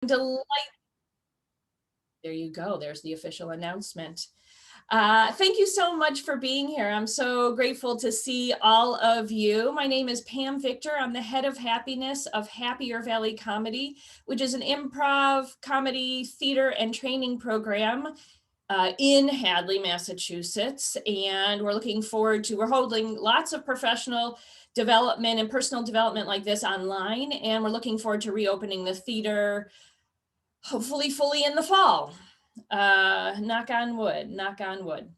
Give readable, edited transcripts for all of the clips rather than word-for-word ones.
Delight. There you go. There's the official announcement. Thank you so much for being here. I'm so grateful to see all of you. My name is Pam Victor. I'm the head of happiness of Happier Valley Comedy, which is an improv, comedy, theater, and training program in Hadley, Massachusetts. And we're holding lots of professional development and personal development like this online. And we're looking forward to reopening the theater, hopefully fully in the fall. Knock on wood, knock on wood.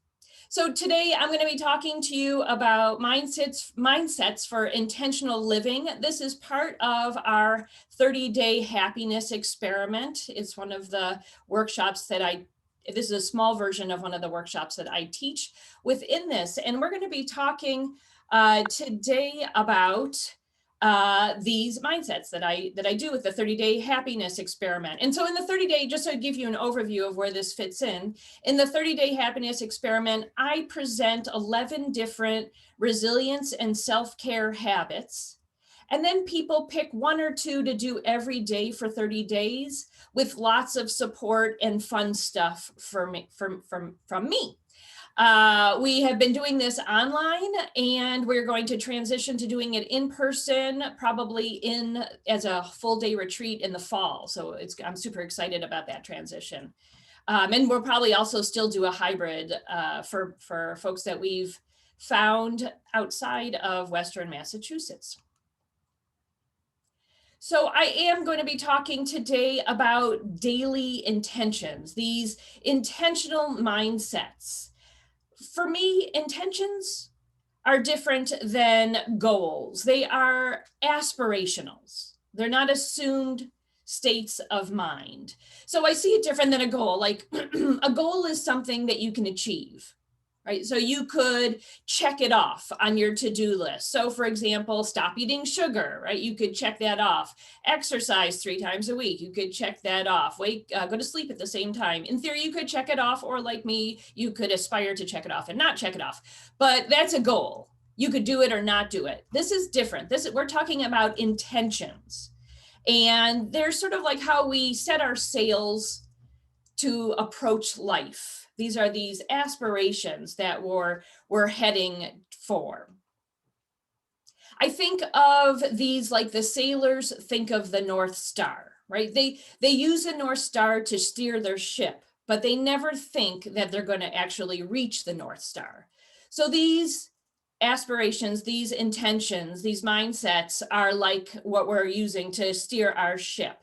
So today I'm going to be talking to you about mindsets for intentional living. This is part of our 30-day happiness experiment. It's one of the workshops this is a small version of one of the workshops that I teach within this. And we're going to be talking today about these mindsets that I do with the 30-day happiness experiment. And so in the 30-day, just to give you an overview of where this fits in the 30-day happiness experiment, I present 11 different resilience and self-care habits. And then people pick one or two to do every day for 30 days with lots of support and fun stuff from me. We have been doing this online, and we're going to transition to doing it in person, probably as a full day retreat in the fall. So I'm super excited about that transition. And we'll probably also still do a hybrid for folks that we've found outside of Western Massachusetts. So I am going to be talking today about daily intentions, these intentional mindsets. For me, intentions are different than goals. They are aspirationals. They're not assumed states of mind. So I see it different than a goal. Like a goal is something that you can achieve, right? So you could check it off on your to-do list. So for example, stop eating sugar, right? You could check that off. Exercise 3 times a week. You could check that off. Go to sleep at the same time. In theory, you could check it off, or like me, you could aspire to check it off and not check it off. But that's a goal. You could do it or not do it. This is different. We're talking about intentions. And they're sort of like how we set our sails to approach life. These are these aspirations that we're heading for. I think of these like the sailors think of the North Star, right? They use the North Star to steer their ship, but they never think that they're going to actually reach the North Star. So these aspirations, these intentions, these mindsets are like what we're using to steer our ship.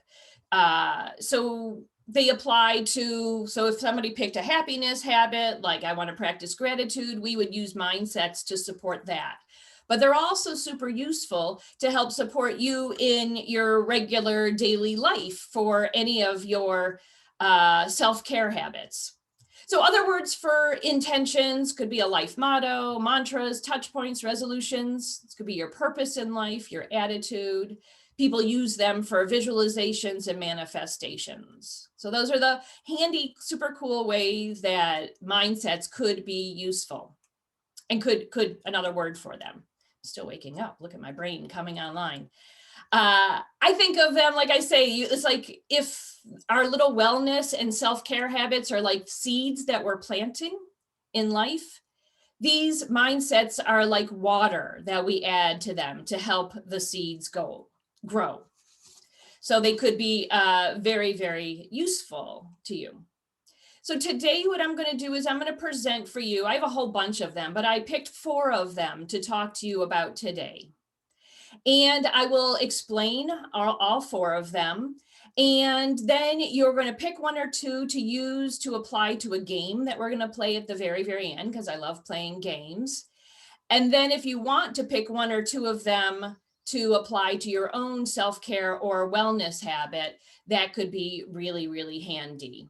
So they apply to, so if somebody picked a happiness habit, like I want to practice gratitude, we would use mindsets to support that. But they're also super useful to help support you in your regular daily life for any of your self-care habits. So other words for intentions could be a life motto, mantras, touch points, resolutions. This could be your purpose in life, your attitude. People use them for visualizations and manifestations. So those are the handy, super cool ways that mindsets could be useful, and could another word for them. Still waking up. Look at my brain coming online. I think of them, like I say, it's like if our little wellness and self-care habits are like seeds that we're planting in life, these mindsets are like water that we add to them to help the seeds grow. So they could be very, very useful to you. So today what I'm going to do is I'm going to present for you, I have a whole bunch of them, but I picked 4 of them to talk to you about today. And I will explain all 4 of them. And then you're going to pick 1 or 2 to use to apply to a game that we're going to play at the very, very end, because I love playing games. And then if you want to pick 1 or 2 of them to apply to your own self-care or wellness habit, that could be really, really handy.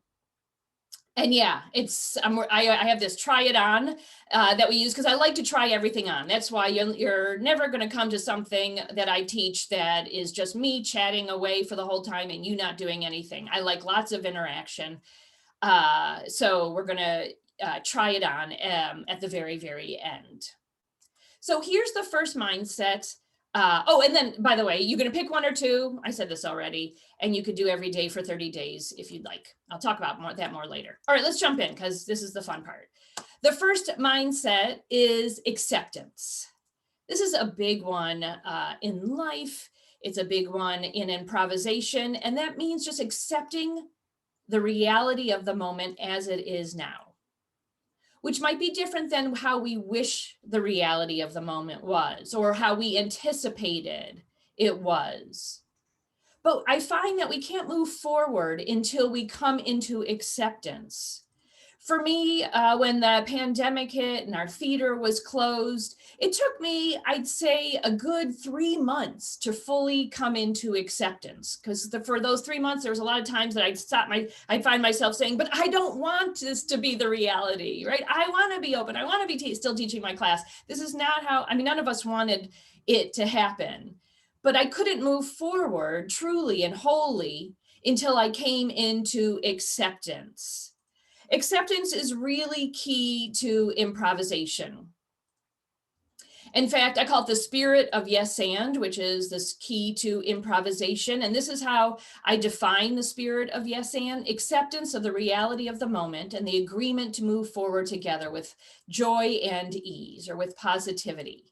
And yeah, I have this try it on that we use because I like to try everything on. That's why you're never going to come to something that I teach that is just me chatting away for the whole time and you not doing anything. I like lots of interaction. So we're going to try it on at the very, very end. So here's the first mindset Oh, and then, by the way, you're going to pick one or two. I said this already, and you could do every day for 30 days if you'd like. I'll talk about that more later. All right, let's jump in because this is the fun part. The first mindset is acceptance. This is a big one in life. It's a big one in improvisation, and that means just accepting the reality of the moment as it is now, which might be different than how we wish the reality of the moment was or how we anticipated it was. But I find that we can't move forward until we come into acceptance. For me, when the pandemic hit and our theater was closed, it took me, I'd say, a good 3 months to fully come into acceptance. Because for those 3 months, there was a lot of times that I'd find myself saying, "But I don't want this to be the reality, right? I want to be open. I want to be still teaching my class. This is not how." I mean, none of us wanted it to happen, but I couldn't move forward truly and wholly until I came into acceptance. Acceptance is really key to improvisation. In fact, I call it the spirit of yes and, which is this key to improvisation. And this is how I define the spirit of yes and: acceptance of the reality of the moment and the agreement to move forward together with joy and ease, or with positivity.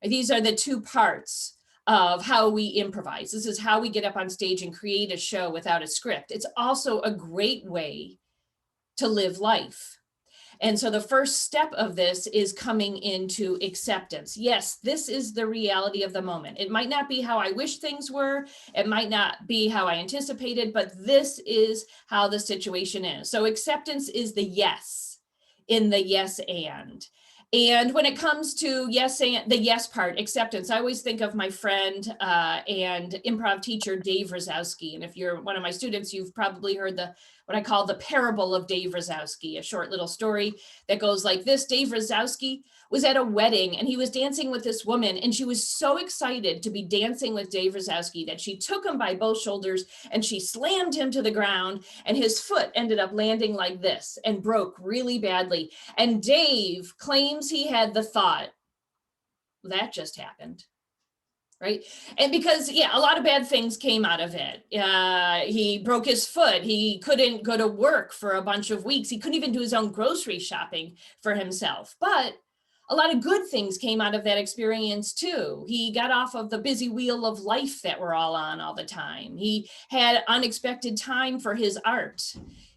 These are the two parts of how we improvise. This is how we get up on stage and create a show without a script. It's also a great way to live life. And so the first step of this is coming into acceptance. Yes, this is the reality of the moment. It might not be how I wish things were. It might not be how I anticipated, but this is how the situation is. So acceptance is the yes in the yes and. And when it comes to yes and the yes part, acceptance, I always think of my friend and improv teacher, Dave Razowsky. And if you're one of my students, you've probably heard what I call the parable of Dave Razowsky, a short little story that goes like this. Dave Razowsky was at a wedding and he was dancing with this woman, and she was so excited to be dancing with Dave Razowsky that she took him by both shoulders and she slammed him to the ground, and his foot ended up landing like this and broke really badly. And Dave claims he had the thought, that just happened. Right. And because, yeah, a lot of bad things came out of it. He broke his foot. He couldn't go to work for a bunch of weeks. He couldn't even do his own grocery shopping for himself. But a lot of good things came out of that experience too. He got off of the busy wheel of life that we're all on all the time. He had unexpected time for his art.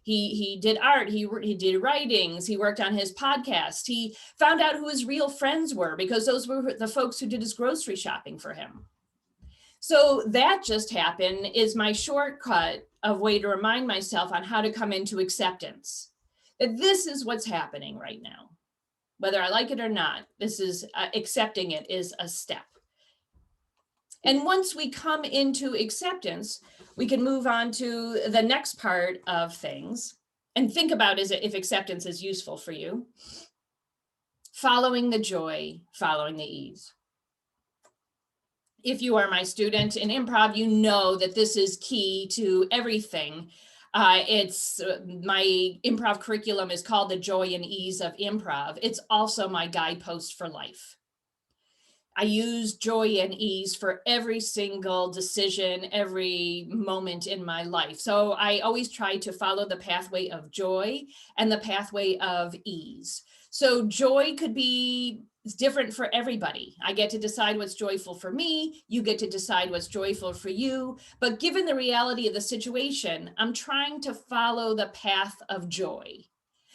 He did art, he did writings, he worked on his podcast. He found out who his real friends were because those were the folks who did his grocery shopping for him. So that just happened is my shortcut of way to remind myself on how to come into acceptance. That this is what's happening right now. Whether I like it or not, this is accepting it is a step. And once we come into acceptance, we can move on to the next part of things and think about if acceptance is useful for you. Following the joy, following the ease. If you are my student in improv, you know that this is key to everything. It's my improv curriculum is called The Joy and Ease of Improv. It's also my guidepost for life. I use joy and ease for every single decision, every moment in my life. So I always try to follow the pathway of joy and the pathway of ease. So joy could be different for everybody. I get to decide what's joyful for me. You get to decide what's joyful for you. But given the reality of the situation, I'm trying to follow the path of joy,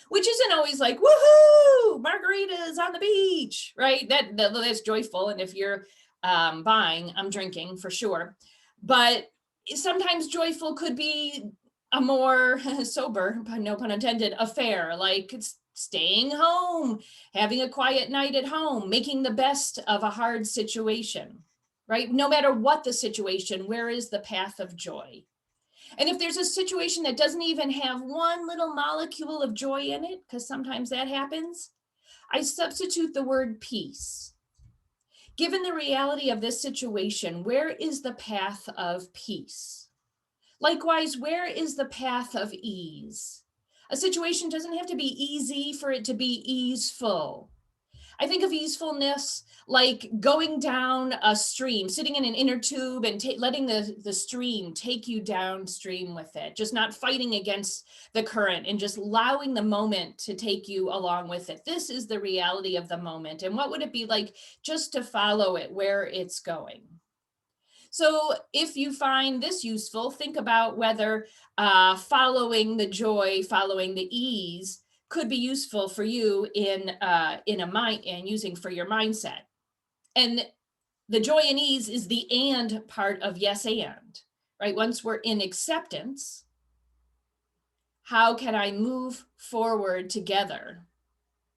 which isn't always like, woohoo, margaritas on the beach, right? That's joyful. And if you're buying, I'm drinking for sure. But sometimes joyful could be a more sober, no pun intended, affair, like staying home, having a quiet night at home, making the best of a hard situation, right? No matter what the situation, where is the path of joy? And if there's a situation that doesn't even have one little molecule of joy in it, because sometimes that happens, I substitute the word peace. Given the reality of this situation, where is the path of peace? Likewise, where is the path of ease? A situation doesn't have to be easy for it to be easeful. I think of easefulness like going down a stream, sitting in an inner tube and letting the stream take you downstream with it, just not fighting against the current and just allowing the moment to take you along with it. This is the reality of the moment. And what would it be like just to follow it where it's going? So if you find this useful, think about whether following the joy, following the ease could be useful for you in a mind and using for your mindset. And the joy and ease is the and part of yes and, right? Once we're in acceptance, how can I move forward together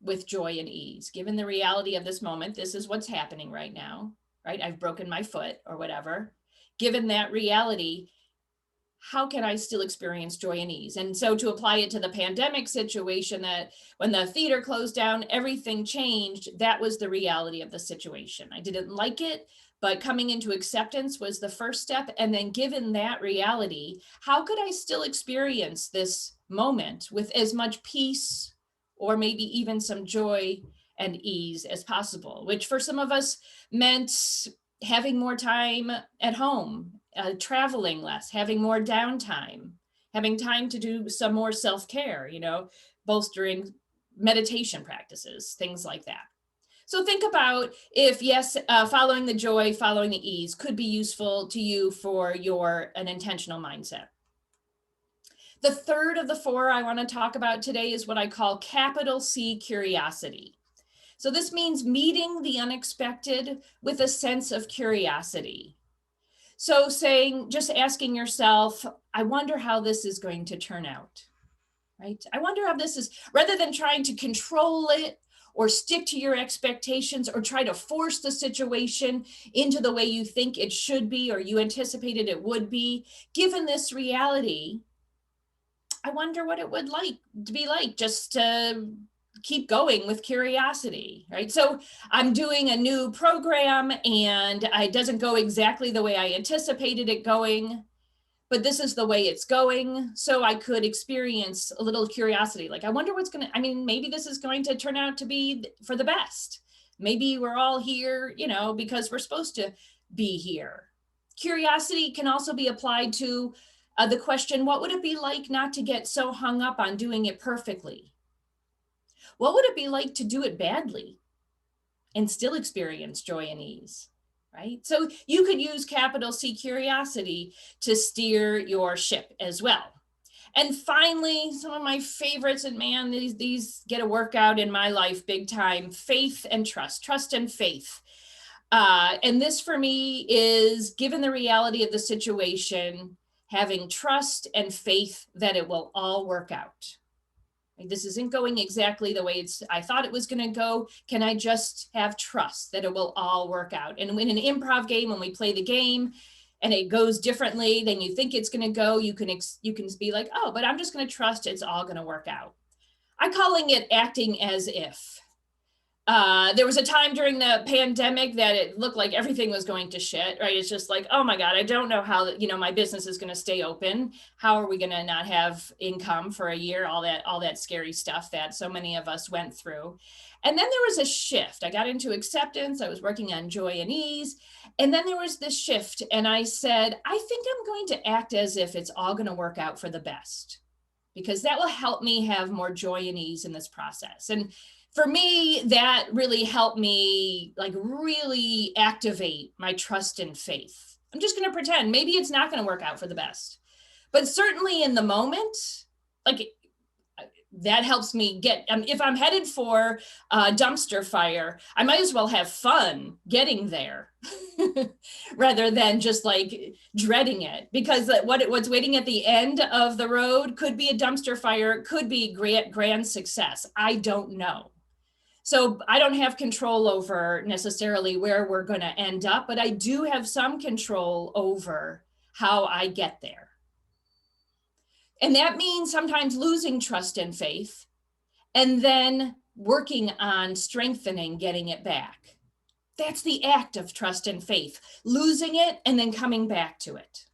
with joy and ease? Given the reality of this moment, this is what's happening right now, right? I've broken my foot or whatever. Given that reality, how can I still experience joy and ease? And so to apply it to the pandemic situation, that when the theater closed down, everything changed. That was the reality of the situation. I didn't like it, but coming into acceptance was the first step. And then given that reality, how could I still experience this moment with as much peace or maybe even some joy and ease as possible, which for some of us meant having more time at home, traveling less, having more downtime, having time to do some more self-care, bolstering meditation practices, things like that. So think about if, yes, following the joy, following the ease could be useful to you for an intentional mindset. The third of the four I want to talk about today is what I call capital C curiosity. So this means meeting the unexpected with a sense of curiosity. So just asking yourself, I wonder how this is going to turn out, right? I wonder how this is, rather than trying to control it or stick to your expectations or try to force the situation into the way you think it should be or you anticipated it would be, given this reality, I wonder what it would be like just to keep going with curiosity, right? So I'm doing a new program and it doesn't go exactly the way I anticipated it going, but this is the way it's going. So I could experience a little curiosity. Like, I wonder maybe this is going to turn out to be for the best. Maybe we're all here, because we're supposed to be here. Curiosity can also be applied to the question, what would it be like not to get so hung up on doing it perfectly? What would it be like to do it badly and still experience joy and ease, right? So you could use capital C curiosity to steer your ship as well. And finally, some of my favorites, and man, these get a workout in my life big time: faith and trust and faith. And this for me is, given the reality of the situation, having trust and faith that it will all work out. This isn't going exactly the way I thought it was going to go. Can I just have trust that it will all work out? And in an improv game, when we play the game and it goes differently than you think it's going to go, you can be like, oh, but I'm just going to trust it's all going to work out. I'm calling it acting as if. There was a time during the pandemic that it looked like everything was going to shit, right? It's just like, oh my God, I don't know how, my business is going to stay open. How are we going to not have income for a year? All that scary stuff that so many of us went through. And then there was a shift. I got into acceptance. I was working on joy and ease. And then there was this shift. And I said, I think I'm going to act as if it's all going to work out for the best, because that will help me have more joy and ease in this process. And for me, that really helped me really activate my trust and faith. I'm just going to pretend maybe it's not going to work out for the best, but certainly in the moment, that helps me get, if I'm headed for a dumpster fire, I might as well have fun getting there rather than just dreading it, because what's waiting at the end of the road could be a dumpster fire, could be grand success. I don't know. So I don't have control over necessarily where we're going to end up, but I do have some control over how I get there. And that means sometimes losing trust and faith and then working on strengthening, getting it back. That's the act of trust and faith, losing it and then coming back to it.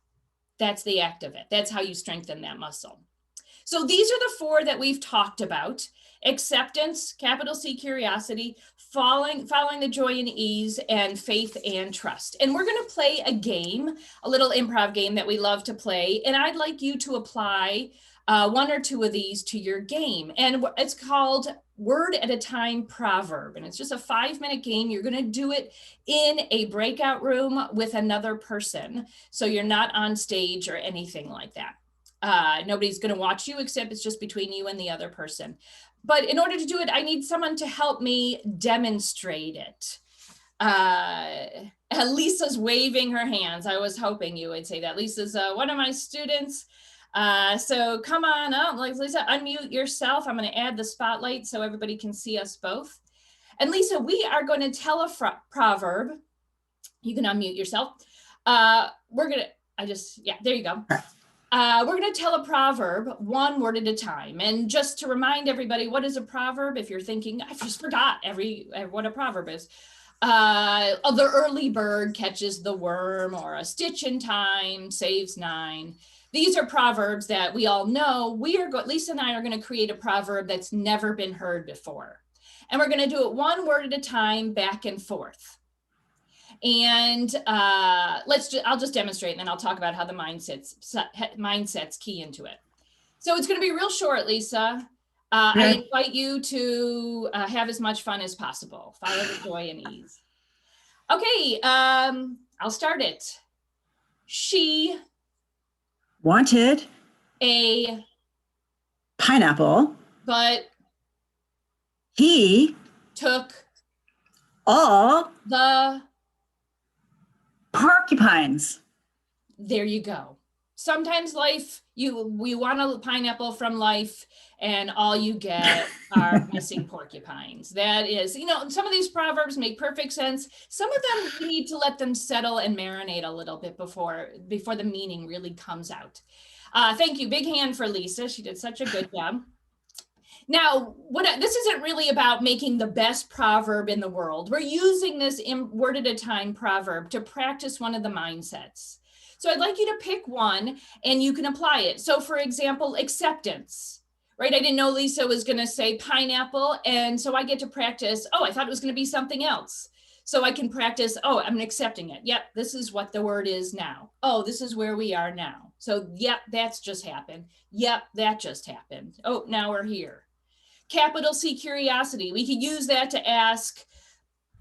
That's the act of it. That's how you strengthen that muscle. So these are the 4 that we've talked about: acceptance, capital C, curiosity, following the joy and ease, and faith and trust. And we're going to play a game, a little improv game that we love to play. And I'd like you to apply 1 or 2 of these to your game. And it's called Word at a Time Proverb. And it's just a 5-minute game. You're going to do it in a breakout room with another person. So you're not on stage or anything like that. Nobody's going to watch you, except it's just between you and the other person. But in order to do it, I need someone to help me demonstrate it. Lisa's waving her hands. I was hoping you would say that. Lisa's one of my students. So come on up, like Lisa, unmute yourself. I'm going to add the spotlight so everybody can see us both. And Lisa, we are going to tell a proverb. You can unmute yourself. We're going to, there you go. We're going to tell a proverb 1 word at a time. And just to remind everybody, what is a proverb? If you're thinking, I just forgot what a proverb is. The early bird catches the worm, or a stitch in time saves 9. These are proverbs that we all know. Lisa and I are going to create a proverb that's never been heard before. And we're going to do it 1 word at a time, back and forth. And I'll just demonstrate, and then I'll talk about how the mindsets key into it. So it's going to be real short, Lisa. I invite you to have as much fun as possible. Follow the joy and ease. Okay, I'll start it. She wanted a pineapple, but he took all the porcupines. There you go. Sometimes we want a pineapple from life, and all you get are missing porcupines. That is, some of these proverbs make perfect sense. Some of them, you need to let them settle and marinate a little bit before the meaning really comes out. Thank you. Big hand for Lisa. She did such a good job. Now, this isn't really about making the best proverb in the world. We're using this word at a time proverb to practice one of the mindsets. So I'd like you to pick one and you can apply it. So for example, acceptance, right? I didn't know Lisa was going to say pineapple. And so I get to practice, I thought it was going to be something else. So I can practice, I'm accepting it. Yep, this is what the word is now. Oh, this is where we are now. So yep, that's just happened. Yep, that just happened. Oh, now we're here. Capital C, curiosity. We could use that to ask.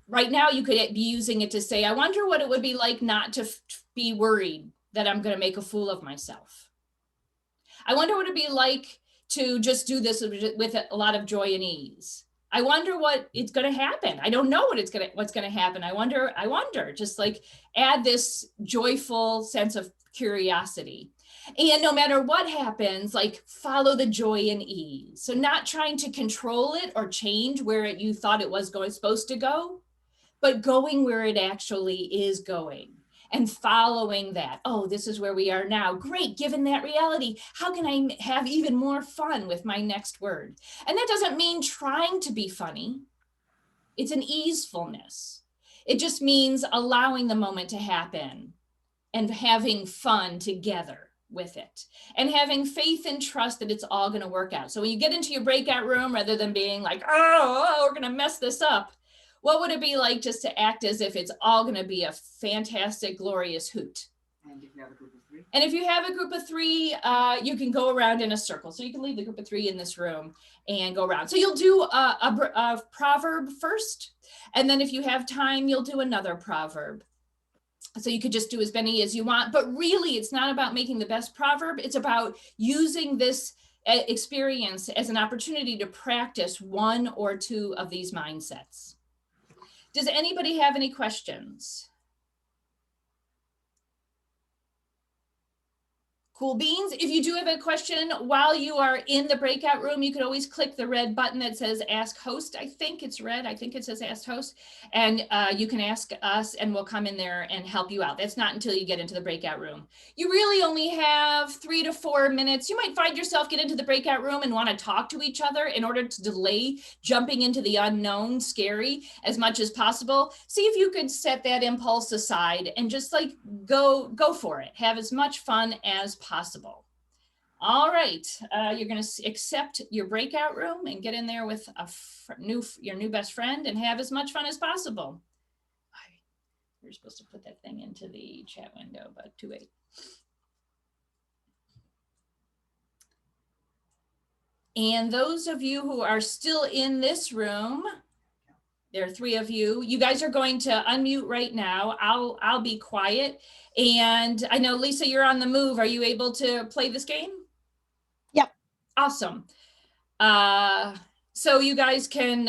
Right now, you could be using it to say, I wonder what it would be like not to be worried that I'm going to make a fool of myself. I wonder what it'd be like to just do this with a lot of joy and ease. I wonder what it's going to happen. I don't know what's going to happen. I wonder, just like add this joyful sense of curiosity. And no matter what happens, like follow the joy and ease. So not trying to control it or change where you thought it was supposed to go, but going where it actually is going and following that. Oh, this is where we are now. Great, given that reality, how can I have even more fun with my next word? And that doesn't mean trying to be funny. It's an easefulness. It just means allowing the moment to happen and having fun together with it and having faith and trust that it's all going to work out. So when you get into your breakout room, rather than being like, we're going to mess this up, what would it be like just to act as if it's all going to be a fantastic, glorious hoot? And if you have a group of 3? And if you have a group of 3, you can go around in a circle. So you can leave the group of 3 in this room and go around. So you'll do a proverb first. And then if you have time, you'll do another proverb. So you could just do as many as you want, but really it's not about making the best proverb. It's about using this experience as an opportunity to practice 1 or 2 of these mindsets. Does anybody have any questions? Cool beans. If you do have a question while you are in the breakout room, you could always click the red button that says ask host. I think it's red. I think it says ask host. And you can ask us and we'll come in there and help you out. That's not until you get into the breakout room. You really only have 3 to 4 minutes. You might find yourself get into the breakout room and want to talk to each other in order to delay jumping into the unknown, scary as much as possible. See if you could set that impulse aside and just like go for it. Have as much fun as possible. All right, you're going to accept your breakout room and get in there with your new best friend and have as much fun as possible. We're supposed to put that thing into the chat window, but too late. And those of you who are still in this room, there are 3 of you. You guys are going to unmute right now. I'll be quiet. And I know, Lisa, you're on the move. Are you able to play this game? Yep. Awesome. So you guys can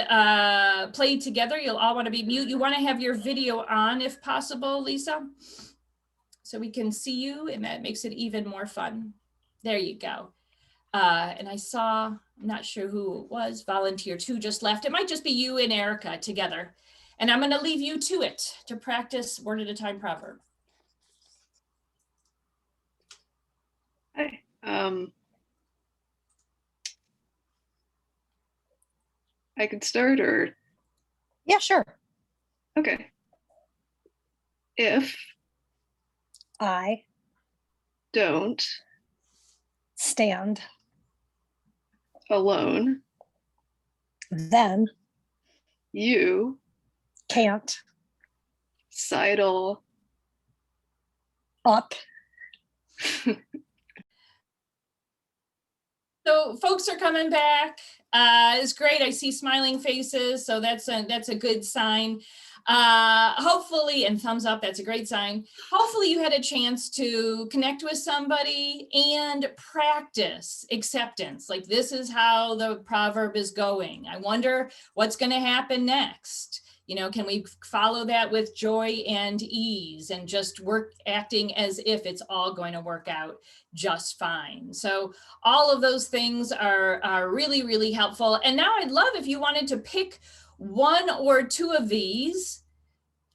play together. You'll all want to be mute. You want to have your video on if possible, Lisa, so we can see you, and that makes it even more fun. There you go. And I saw, I'm not sure who it was, volunteer 2 just left. It might just be you and Erica together. And I'm going to leave you to it to practice word at a time proverb. Hi. I could start, or? Yeah, sure. Okay. If I don't stand, alone, then you can't sidle up. So folks are coming back. It's great. I see smiling faces, so that's a good sign. Hopefully, and thumbs up, that's a great sign. Hopefully you had a chance to connect with somebody and practice acceptance. Like, this is how the proverb is going. I wonder what's going to happen next. You know, can we follow that with joy and ease and just acting as if it's all going to work out just fine? So all of those things are really, really helpful. And now I'd love if you wanted to pick 1 or 2 of these.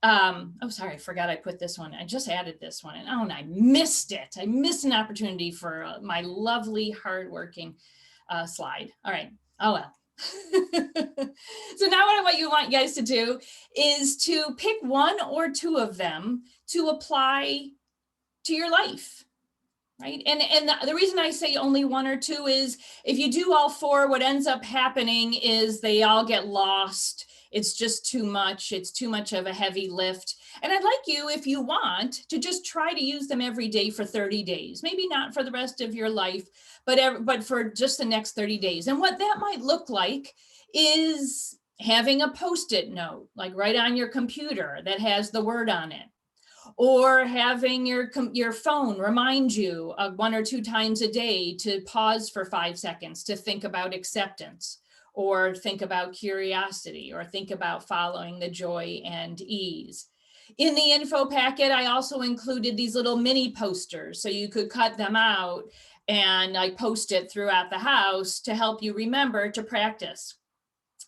Oh, sorry, I forgot I put this one. I just added this one, and oh, and I missed it. I missed an opportunity for my lovely, hardworking slide. All right. Oh, well. So now what I want you guys to do is to pick 1 or 2 of them to apply to your life. Right. And the reason I say only 1 or 2 is if you do all 4, what ends up happening is they all get lost. It's just too much. It's too much of a heavy lift. And I'd like you, if you want, to just try to use them every day for 30 days, maybe not for the rest of your life, but for just the next 30 days. And what that might look like is having a Post-it note, like right on your computer, that has the word on it. Or having your phone remind you 1 or 2 times a day to pause for 5 seconds to think about acceptance, or think about curiosity, or think about following the joy and ease. In the info packet, I also included these little mini posters, so you could cut them out and I post it throughout the house to help you remember to practice.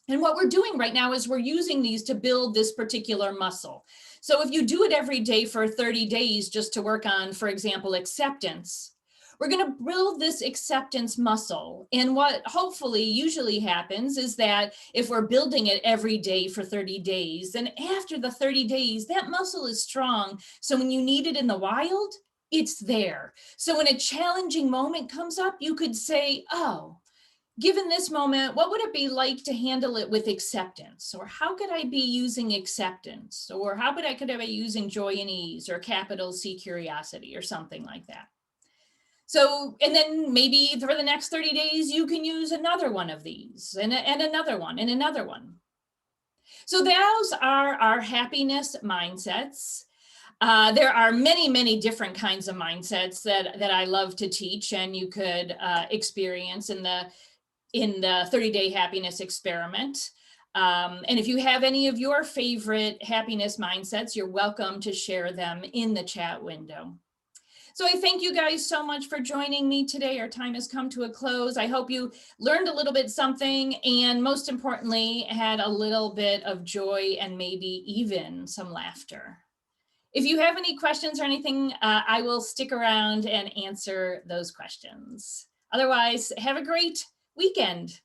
And what we're doing right now is we're using these to build this particular muscle. So if you do it every day for 30 days just to work on, for example, acceptance, we're going to build this acceptance muscle. And what hopefully usually happens is that if we're building it every day for 30 days, then after the 30 days, that muscle is strong. So when you need it in the wild, it's there. So when a challenging moment comes up, you could say, oh, given this moment, what would it be like to handle it with acceptance? Or how could I be using acceptance? Or how could I be using joy and ease, or capital C, curiosity, or something like that? So, and then maybe for the next 30 days, you can use another one of these, and another one, and another one. So those are our happiness mindsets. There are many, many different kinds of mindsets that I love to teach, and you could experience in the 30-day happiness experiment. And if you have any of your favorite happiness mindsets, you're welcome to share them in the chat window. So I thank you guys so much for joining me today. Our time has come to a close. I hope you learned a little bit something, and most importantly, had a little bit of joy and maybe even some laughter. If you have any questions or anything, I will stick around and answer those questions. Otherwise, have a great weekend.